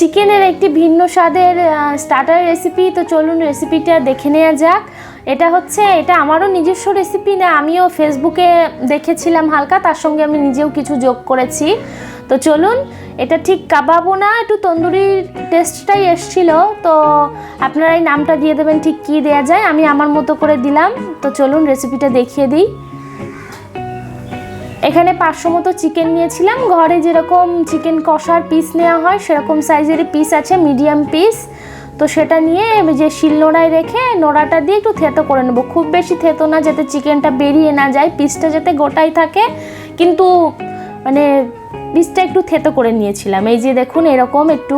চিকেনের একটি ভিন্ন স্বাদের স্টার্টার রেসিপি। তো চলুন রেসিপিটা দেখে নেওয়া যাক। এটা আমারও নিজস্ব রেসিপি না, আমিও ফেসবুকে দেখেছিলাম হালকা, তার সঙ্গে আমি নিজেও কিছু যোগ করেছি। তো চলুন, এটা ঠিক কাবাবও না, একটু তন্দুরি টেস্টটাই এসছিল। তো আপনারা এই নামটা দিয়ে দেবেন ঠিক কী দেওয়া যায়, আমি আমার মতো করে দিলাম। তো চলুন রেসিপিটা দেখিয়ে দিই। এখানে 500 মতো চিকেন নিয়েছিলাম, ঘরে যেরকম চিকেন কষার পিস নেওয়া হয় সেরকম সাইজেরই পিস আছে, মিডিয়াম পিস। তো সেটা নিয়ে যে শিলনোড়ায় রেখে নোড়াটা দিয়ে একটু থেতো করে নেবো, খুব বেশি থেতো না, যাতে চিকেনটা বেরিয়ে না যায়, পিসটা যাতে গোটাই থাকে, কিন্তু মানে পিসটা একটু থেতো করে নিয়েছিলাম। এই যে দেখুন এরকম একটু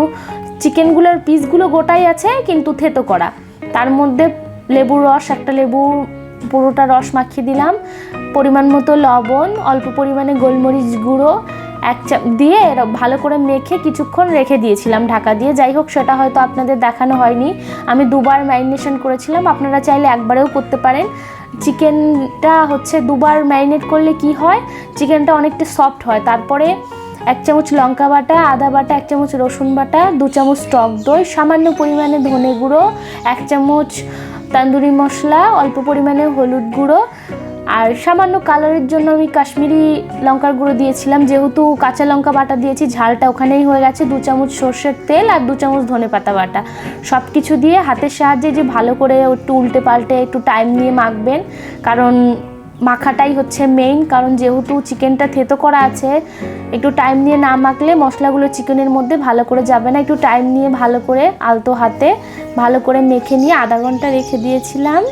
চিকেনগুলোর পিসগুলো গোটাই আছে কিন্তু থেতো করা। তার মধ্যে লেবুর রস, একটা লেবু পুরোটা রস মাখিয়ে দিলাম, পরিমাণ মতো লবণ, অল্প পরিমাণে গোলমরিচ গুঁড়ো দিয়ে ভালো করে মেখে কিছুক্ষণ রেখে দিয়েছিলাম ঢাকা দিয়ে। যাই হোক, সেটা হয়তো আপনাদের দেখানো হয়নি, আমি 2বার ম্যারিনেশন করেছিলাম, আপনারা চাইলে একবারেও করতে পারেন। চিকেনটা 2বার ম্যারিনেট করলে কি হয়, চিকেনটা অনেকটা সফট হয়। তারপরে 1 চামচ লঙ্কা বাটা, আদা বাটা, 1 চামচ রসুন বাটা, 2 চামচ টক দই, সামান্য পরিমাণে ধনে গুঁড়ো, 1 চামচ তন্দুরি মশলা, অল্প পরিমাণে হলুদ গুঁড়ো, আর সামান্য কালারের জন্য আমি কাশ্মীরি লঙ্কার গুঁড়ো দিয়েছিলাম। যেহেতু কাঁচা লঙ্কা বাটা দিয়েছি, ঝালটা ওখানেই হয়ে গেছে। 2 চামচ সর্ষের তেল আর 2 চামচ ধনেপাতা বাটা, সব কিছু দিয়ে হাতের সাহায্যে যে ভালো করে একটু উল্টে পাল্টে একটু টাইম নিয়ে মাখবেন, কারণ মাখাটাই হচ্ছে মেইন। কারণ যেহেতু চিকেনটা থেতো করা আছে, একটু টাইম নিয়ে না মাখলে মশলাগুলো চিকেনের মধ্যে ভালো করে যাবে না। একটু টাইম নিয়ে ভালো করে আলতো হাতে ভালো করে মেখে নিয়ে আধা ঘন্টা রেখে দিয়েছিলাম।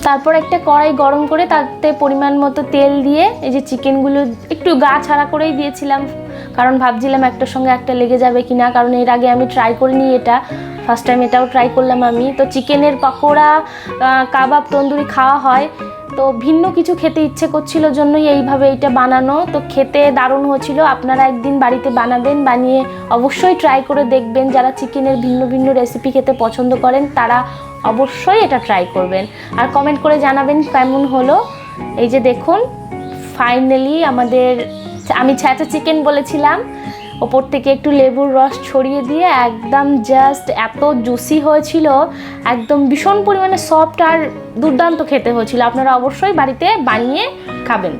তারপর একটা কড়াই গরম করে তাতে পরিমাণ মতো তেল দিয়ে এই যে চিকেনগুলো একটু গা ছাড়া করেই দিয়েছিলাম, কারণ ভাবছিলাম একটার সঙ্গে একটা লেগে যাবে কিনা, কারণ এর আগে আমি ট্রাই করিনি, এটা ফার্স্ট টাইম এটাও ট্রাই করলাম আমি। তো চিকেনের পকোড়া, কাবাব, তন্দুরি খাওয়া হয়, তো ভিন্ন কিছু খেতে ইচ্ছে করছিল জন্যই এইভাবে এটা বানানো। তো খেতে দারুণ হয়েছিল, আপনারা একদিন বাড়িতে বানাবেন, বানিয়ে অবশ্যই ট্রাই করে দেখবেন। যারা চিকেনের ভিন্ন ভিন্ন রেসিপি খেতে পছন্দ করেন তারা অবশ্যই এটা ট্রাই করবেন, আর কমেন্ট করে জানাবেন কেমন হলো। এই যে দেখুন ফাইনালি আমি ছ্যাঁচা চিকেন বলেছিলাম, ওপর থেকে একটু লেবুর রস ছড়িয়ে দিয়ে একদম জাস্ট এত জুসি হয়েছিল, একদম ভীষণ পরিমাণে সফট আর দুর্দান্ত খেতে হয়েছিল। আপনারা অবশ্যই বাড়িতে বানিয়ে খাবেন।